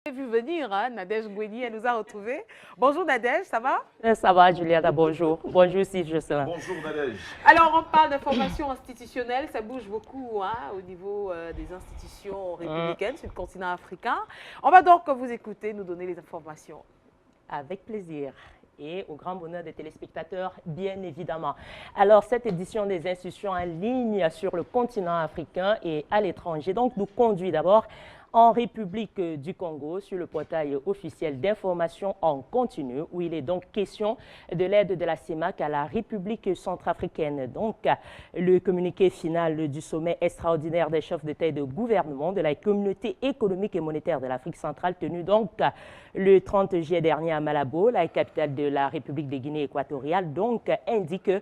Vu venir, hein, Nadège Goueni, elle nous a retrouvés. Bonjour Nadège, ça va? Ça va, Juliana, bonjour. Bonjour, Steve Jocelyn. Bonjour Nadège. Alors, on parle d'information institutionnelle, ça bouge beaucoup hein, au niveau des institutions républicaines sur le continent africain. On va donc vous écouter, nous donner les informations. Avec plaisir. Et au grand bonheur des téléspectateurs, bien évidemment. Alors, cette édition des institutions en ligne sur le continent africain et à l'étranger, donc, nous conduit d'abord en République du Congo sur le portail officiel d'information en continu où il est donc question de l'aide de la CEMAC à la République centrafricaine. Donc, le communiqué final du sommet extraordinaire des chefs d'État et de gouvernement de la communauté économique et monétaire de l'Afrique centrale tenu donc le 30 juillet dernier à Malabo, la capitale de la République de Guinée équatoriale, donc indique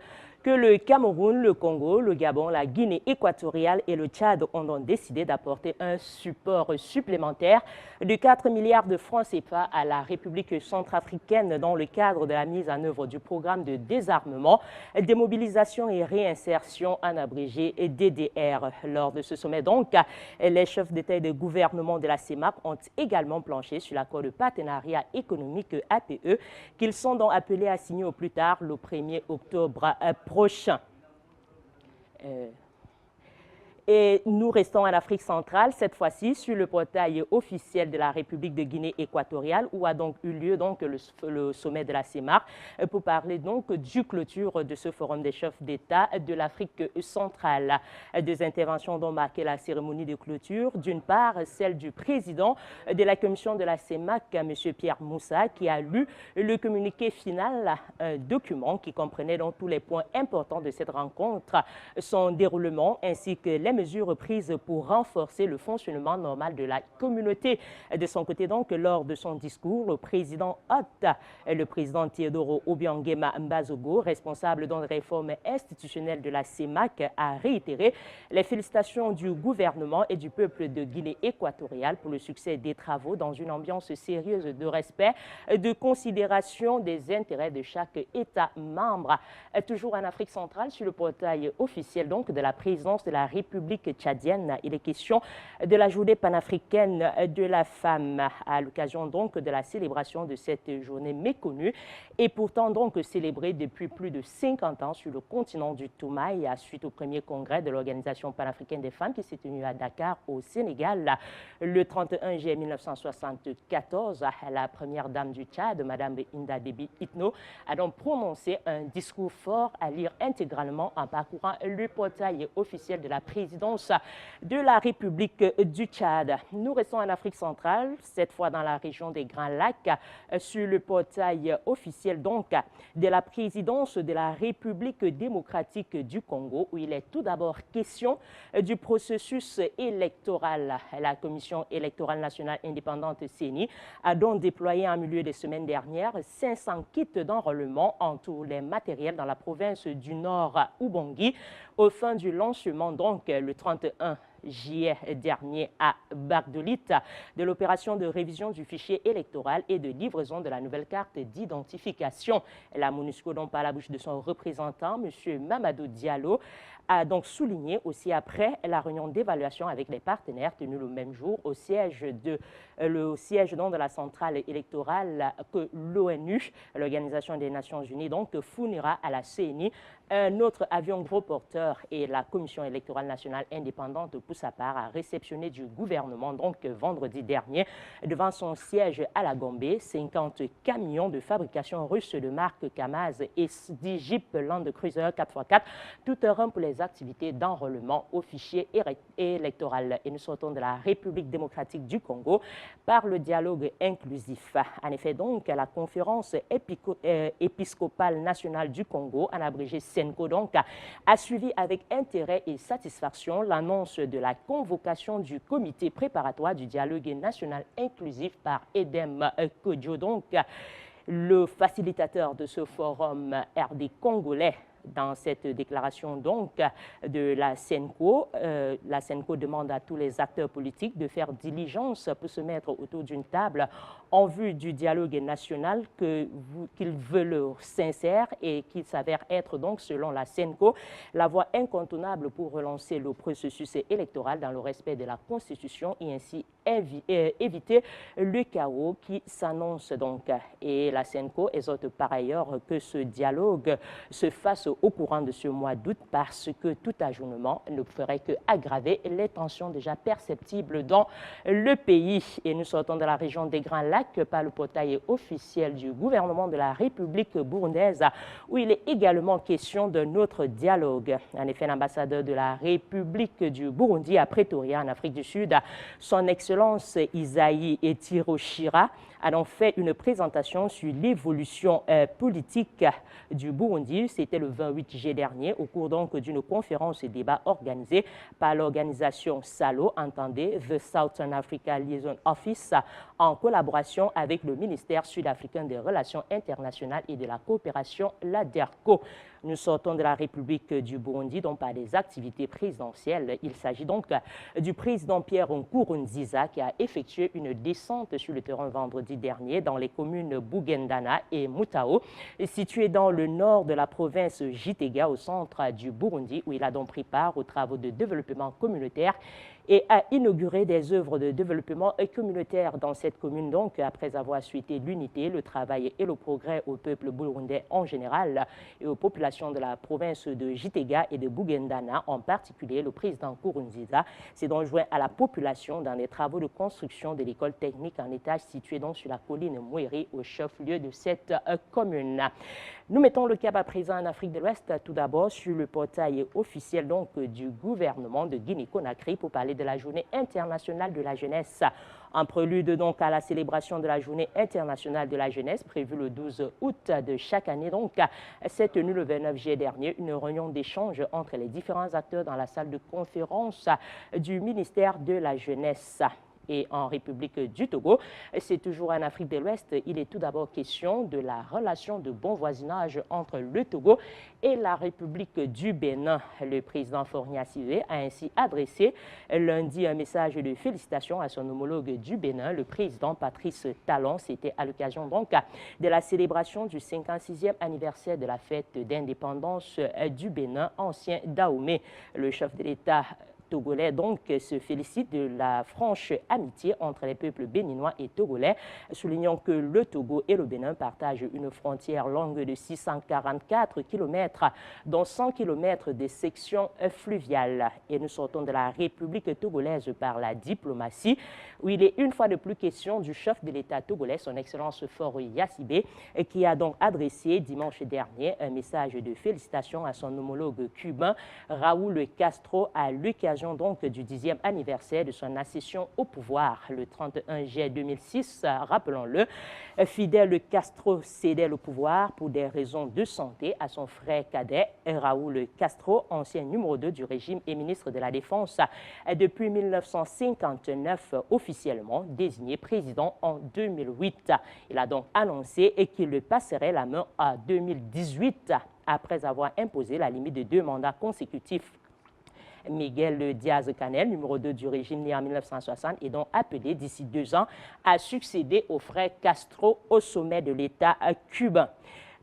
que le Cameroun, le Congo, le Gabon, la Guinée équatoriale et le Tchad ont donc décidé d'apporter un support supplémentaire de 4 milliards de francs CFA à la République centrafricaine dans le cadre de la mise en œuvre du programme de désarmement, démobilisation et réinsertion en abrégé DDR. Lors de ce sommet, donc, les chefs d'État et de gouvernement de la CEMAC ont également planché sur l'accord de partenariat économique APE qu'ils sont donc appelés à signer au plus tard le 1er octobre prochain. Et nous restons en Afrique centrale, cette fois-ci sur le portail officiel de la République de Guinée équatoriale, où a donc eu lieu donc, le sommet de la CEMAC pour parler donc du clôture de ce forum des chefs d'État de l'Afrique centrale. Deux interventions ont marqué la cérémonie de clôture. D'une part, celle du président de la commission de la CEMAC, M. Pierre Moussa, qui a lu le communiqué final, un document qui comprenait donc tous les points importants de cette rencontre, son déroulement ainsi que les mesures prises pour renforcer le fonctionnement normal de la communauté. De son côté, donc, lors de son discours, le président hôte, le président Théodoro Obiangema Mbazogo, responsable de la réforme institutionnelle de la CEMAC, a réitéré les félicitations du gouvernement et du peuple de Guinée équatoriale pour le succès des travaux dans une ambiance sérieuse de respect, de considération des intérêts de chaque État membre. Toujours en Afrique centrale, sur le portail officiel donc, de la présidence de la République tchadienne. Il est question de la journée panafricaine de la femme à l'occasion donc de la célébration de cette journée méconnue et pourtant donc célébrée depuis plus de 50 ans sur le continent du Toumaï suite au premier congrès de l'Organisation panafricaine des femmes qui s'est tenu à Dakar au Sénégal le 31 juillet 1974. La première dame du Tchad, Madame Inda Déby Itno, a donc prononcé un discours fort à lire intégralement en parcourant le portail officiel de la présidence de la République du Tchad. Nous restons en Afrique centrale, cette fois dans la région des Grands Lacs, sur le portail officiel donc de la présidence de la République démocratique du Congo, où il est tout d'abord question du processus électoral. La Commission électorale nationale indépendante CENI a donc déployé en milieu de semaine dernière 500 kits d'enrôlement en tous les matériels dans la province du Nord Ubangi au fin du lancement donc le 31 juillet dernier à Bagdolit de l'opération de révision du fichier électoral et de livraison de la nouvelle carte d'identification. La MONUSCO, donc par la bouche de son représentant, M. Mamadou Diallo, a donc souligné aussi après la réunion d'évaluation avec les partenaires tenue le même jour au siège de la centrale électorale que l'ONU, l'Organisation des Nations Unies, donc fournira à la CENI un autre avion gros porteur et la Commission électorale nationale indépendante pour sa part a réceptionné du gouvernement donc vendredi dernier devant son siège à la Gambie 50 camions de fabrication russe de marque Kamaz et 10 Jeep Land Cruiser 4x4 tout terrain pour les activités d'enrôlement au fichier électoral. Et nous sortons de la République démocratique du Congo par le dialogue inclusif. En effet, donc, la conférence épiscopale nationale du Congo, en abrégé SENCO, donc, a suivi avec intérêt et satisfaction l'annonce de la convocation du comité préparatoire du dialogue national inclusif par Edem Kodjo, donc, le facilitateur de ce forum RD congolais Dans cette déclaration donc de la SENCO demande à tous les acteurs politiques de faire diligence pour se mettre autour d'une table en vue du dialogue national qu'ils veulent sincère et qui s'avère être donc, selon la SENCO, la voie incontournable pour relancer le processus électoral dans le respect de la Constitution et ainsi éviter le chaos qui s'annonce donc. Et la SENCO exhorte par ailleurs que ce dialogue se fasse au courant de ce mois d'août parce que tout ajournement ne ferait qu'aggraver les tensions déjà perceptibles dans le pays. Et nous sortons de la région des Grands Lacs par le portail officiel du gouvernement de la République burundaise où il est également question d'un autre dialogue. En effet, l'ambassadeur de la République du Burundi à Pretoria en Afrique du Sud, son Excellence Isaïe Tiroshira, a donc fait une présentation sur l'évolution politique du Burundi. C'était le 28 juillet dernier au cours donc d'une conférence et débat organisée par l'organisation SALO, entendez The Southern Africa Liaison Office, en collaboration avec le ministère sud-africain des Relations internationales et de la coopération, l'ADERCO. Nous sortons de la République du Burundi, donc par des activités présidentielles. Il s'agit donc du président Pierre Nkurunziza qui a effectué une descente sur le terrain vendredi dernier dans les communes Bugendana et Mutao, situées dans le nord de la province Gitega, au centre du Burundi, où il a donc pris part aux travaux de développement communautaire et a inauguré des œuvres de développement communautaire dans cette commune, donc après avoir souhaité l'unité, le travail et le progrès au peuple burundais en général et aux populations de la province de Gitega et de Bugendana en particulier. Le président Nkurunziza s'est donc joint à la population dans les travaux de construction de l'école technique en étage située donc sur la colline Mouéry, au chef-lieu de cette commune. Nous mettons le cap à présent en Afrique de l'Ouest, tout d'abord sur le portail officiel donc du gouvernement de Guinée-Conakry pour parler de la Journée internationale de la jeunesse. En prélude donc à la célébration de la Journée internationale de la jeunesse prévue le 12 août de chaque année, donc s'est tenue le 29 juillet dernier une réunion d'échange entre les différents acteurs dans la salle de conférence du ministère de la Jeunesse. Et en République du Togo, c'est toujours en Afrique de l'Ouest, il est tout d'abord question de la relation de bon voisinage entre le Togo et la République du Bénin. Le président Faure Gnassingbé a ainsi adressé lundi un message de félicitations à son homologue du Bénin, le président Patrice Talon. C'était à l'occasion donc de la célébration du 56e anniversaire de la fête d'indépendance du Bénin, ancien Dahomey. Le chef de l'État togolais donc se félicite de la franche amitié entre les peuples béninois et togolais, soulignant que le Togo et le Bénin partagent une frontière longue de 644 km, dont 100 km de section fluviale. Et nous sortons de la République togolaise par la diplomatie, où il est une fois de plus question du chef de l'État togolais, son Excellence Faure Gnassingbé, qui a donc adressé dimanche dernier un message de félicitations à son homologue cubain Raúl Castro à l'occasion donc du 10e anniversaire de son accession au pouvoir le 31 juillet 2006. Rappelons-le, Fidel Castro cédait le pouvoir pour des raisons de santé à son frère cadet Raúl Castro, ancien numéro 2 du régime et ministre de la Défense depuis 1959, officiellement désigné président en 2008. Il a donc annoncé qu'il le passerait la main en 2018 après avoir imposé la limite de 2 mandats consécutifs. Miguel Diaz-Canel, numéro 2 du régime né en 1960, est donc appelé d'ici 2 ans à succéder au frère Castro au sommet de l'État cubain.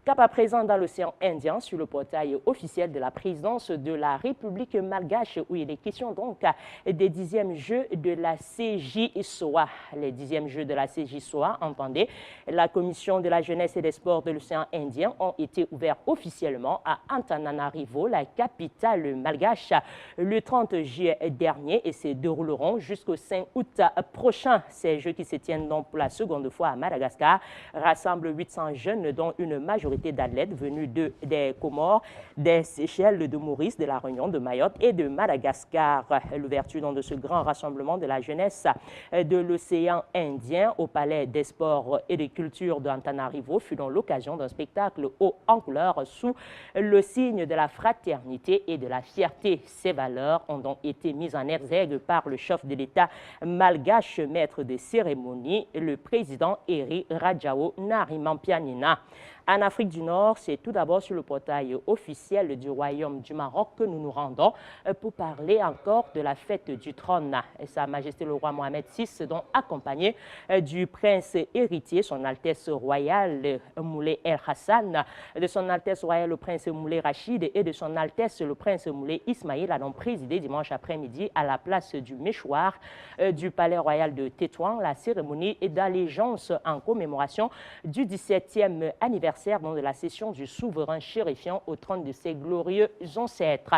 Cap à présent dans l'océan Indien, sur le portail officiel de la présidence de la République malgache, où il est question donc des 10e Jeux de la CJSOA. Les 10e Jeux de la CJSOA, entendez, la Commission de la jeunesse et des sports de l'océan Indien ont été ouverts officiellement à Antananarivo, la capitale malgache, le 30 juillet dernier et se dérouleront jusqu'au 5 août prochain. Ces Jeux qui se tiennent donc pour la seconde fois à Madagascar rassemblent 800 jeunes, dont une majorité d'athlètes venus des Comores, des Seychelles, de Maurice, de la Réunion, de Mayotte et de Madagascar. L'ouverture de ce grand rassemblement de la jeunesse de l'océan Indien au Palais des Sports et des Cultures d'Antananarivo fut donc l'occasion d'un spectacle haut en couleur sous le signe de la fraternité et de la fierté. Ces valeurs ont donc été mises en exergue par le chef de l'État malgache, maître de cérémonie, le président Eri Rajao Narimampianina. En Afrique du Nord, c'est tout d'abord sur le portail officiel du Royaume du Maroc que nous nous rendons pour parler encore de la fête du trône. Sa Majesté le roi Mohamed VI, donc accompagné du prince héritier, son Altesse royale Moulay El Hassan, de son Altesse royale le prince Moulay Rachid et de son Altesse le prince Moulay Ismaïl, a donc présidé dimanche après-midi à la place du Méchoir du palais royal de Tétouan la cérémonie d'allégeance en commémoration du 17e anniversaire de la cession du souverain chérifiant au trône de ses glorieux ancêtres.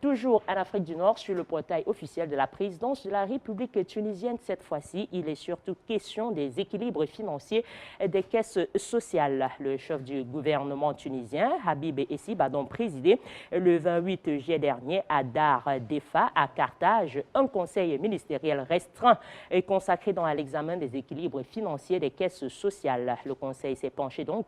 Toujours en Afrique du Nord, sur le portail officiel de la présidence de la République tunisienne, cette fois-ci, il est surtout question des équilibres financiers des caisses sociales. Le chef du gouvernement tunisien, Habib Essib, a donc présidé le 28 juillet dernier à Dar Defa, à Carthage, un conseil ministériel restreint et consacré à l'examen des équilibres financiers des caisses sociales. Le conseil s'est penché donc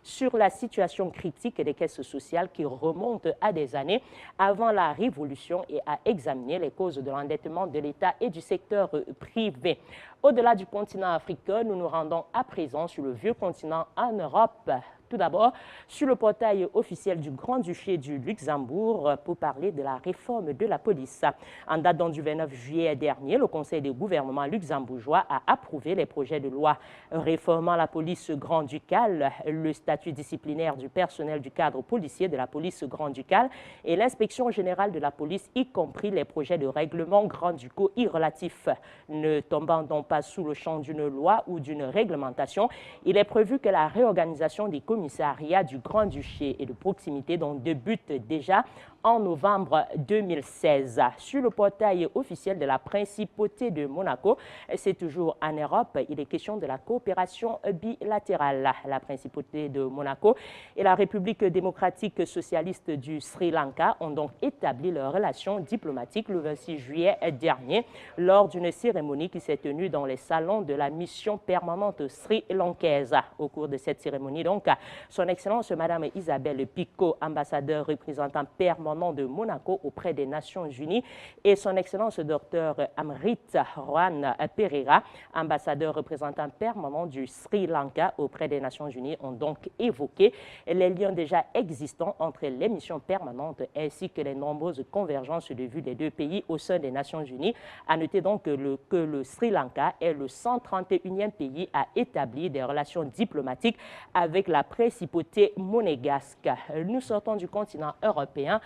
sur la situation critique des caisses sociales qui remonte à des années avant la Révolution et à examiner les causes de l'endettement de l'État et du secteur privé. Au-delà du continent africain, nous nous rendons à présent sur le vieux continent en Europe. Tout d'abord, sur le portail officiel du Grand-Duché du Luxembourg pour parler de la réforme de la police. En date du 29 juillet dernier, le Conseil de gouvernement luxembourgeois a approuvé les projets de loi réformant la police grand-ducale, le statut disciplinaire du personnel du cadre policier de la police grand-ducale et l'inspection générale de la police, y compris les projets de règlement grand-ducaux irrelatifs. Ne tombant donc pas sous le champ d'une loi ou d'une réglementation, il est prévu que la réorganisation des commissariat du Grand-Duché et de proximité donc débute déjà en novembre 2016. Sur le portail officiel de la Principauté de Monaco, c'est toujours en Europe, il est question de la coopération bilatérale. La Principauté de Monaco et la République démocratique socialiste du Sri Lanka ont donc établi leurs relations diplomatiques le 26 juillet dernier lors d'une cérémonie qui s'est tenue dans les salons de la mission permanente sri-lankaise. Au cours de cette cérémonie, donc, Son Excellence Madame Isabelle Picot, ambassadeur représentant permanent de Monaco auprès des Nations Unies, et Son Excellence Dr Amrit Juan Pereira, ambassadeur représentant permanent du Sri Lanka auprès des Nations Unies, ont donc évoqué les liens déjà existants entre les missions permanentes ainsi que les nombreuses convergences de vues des deux pays au sein des Nations Unies. À noter donc que le Sri Lanka est le 131e pays à établir des relations diplomatiques avec la principauté monégasque. Nous sortons du continent européen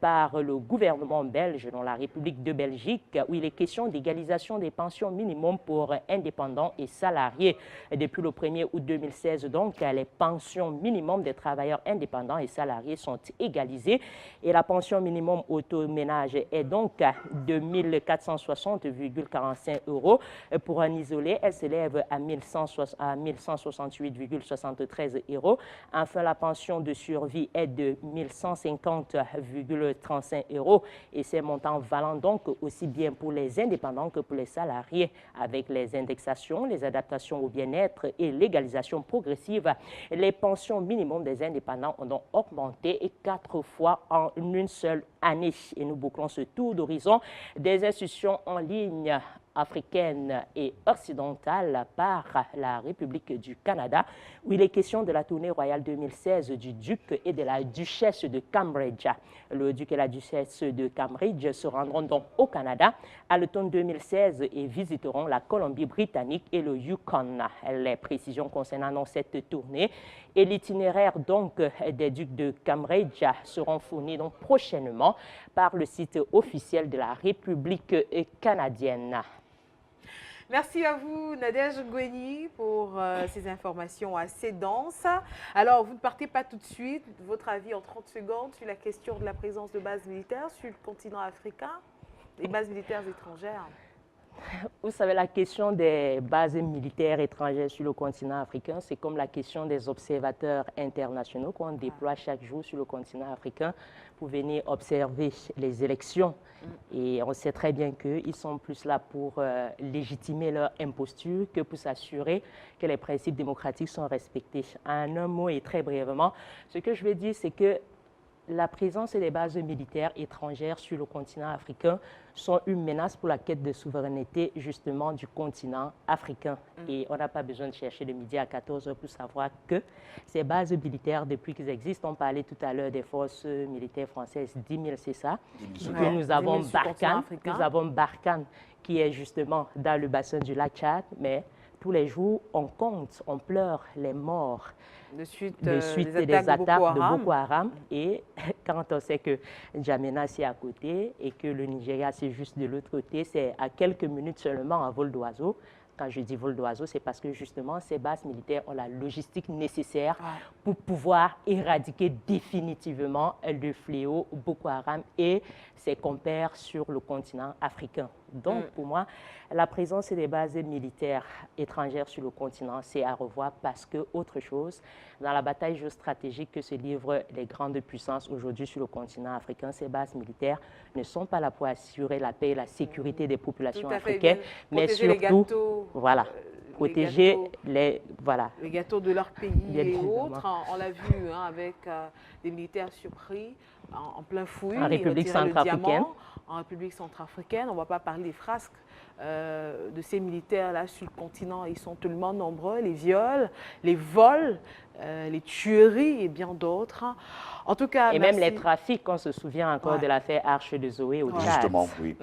par le gouvernement belge dans la République de Belgique, où il est question d'égalisation des pensions minimum pour indépendants et salariés. Depuis le 1er août 2016, donc, les pensions minimum des travailleurs indépendants et salariés sont égalisées et la pension minimum automénage est donc de 1460,45 €. Pour un isolé, elle s'élève à 1168,73 €. Enfin, la pension de survie est de 1150,35 € et ces montants valant donc aussi bien pour les indépendants que pour les salariés. Avec les indexations, les adaptations au bien-être et l'égalisation progressive, les pensions minimum des indépendants ont donc augmenté 4 fois en une seule année. Et nous bouclons ce tour d'horizon des institutions en ligne africaine et occidentale par la République du Canada, où il est question de la tournée royale 2016 du duc et de la duchesse de Cambridge. Le duc et la duchesse de Cambridge se rendront donc au Canada à l'automne 2016 et visiteront la Colombie-Britannique et le Yukon. Les précisions concernant donc cette tournée et l'itinéraire donc des ducs de Cambridge seront fournis donc prochainement par le site officiel de la République canadienne. Merci à vous, Nadège Ngoueni, pour ces informations assez denses. Alors, vous ne partez pas tout de suite. Votre avis en 30 secondes sur la question de la présence de bases militaires sur le continent africain, les bases militaires étrangères. Vous savez, la question des bases militaires étrangères sur le continent africain, c'est comme la question des observateurs internationaux qu'on déploie chaque jour sur le continent africain pour venir observer les élections. Et on sait très bien qu'ils sont plus là pour légitimer leur imposture que pour s'assurer que les principes démocratiques sont respectés. En un mot et très brièvement, ce que je veux dire, c'est que la présence des bases militaires étrangères sur le continent africain sont une menace pour la quête de souveraineté justement du continent africain. Et on n'a pas besoin de chercher le midi à 14 heures pour savoir que ces bases militaires, depuis qu'ils existent, on parlait tout à l'heure des forces militaires françaises, 10 000, c'est ça. Et puis nous avons Barkhane, qui est justement dans le bassin du lac Tchad, mais tous les jours, on compte, on pleure les morts de suite des attaques de Boko Haram. Et quand on sait que N'Djamena, c'est à côté et que le Nigeria, c'est juste de l'autre côté, c'est à quelques minutes seulement en vol d'oiseau. Quand je dis vol d'oiseau, c'est parce que justement, ces bases militaires ont la logistique nécessaire pour pouvoir éradiquer définitivement le fléau Boko Haram et ses compères sur le continent africain. Donc, pour moi, la présence des bases militaires étrangères sur le continent, c'est à revoir parce que, autre chose, dans la bataille géostratégique que se livrent les grandes puissances aujourd'hui sur le continent africain, ces bases militaires ne sont pas là pour assurer la paix et la sécurité des populations africaines, mais surtout, voilà, protéger les gâteaux de leur pays et autres. On l'a vu avec des militaires surpris en plein fouillis. En République centrafricaine. En République centrafricaine. On ne va pas parler des frasques de ces militaires-là sur le continent. Ils sont tellement nombreux, les viols, les vols, les tueries et bien d'autres. En tout cas, et même les trafics, on se souvient encore de l'affaire Arche de Zoé au Tchad. Justement, oui.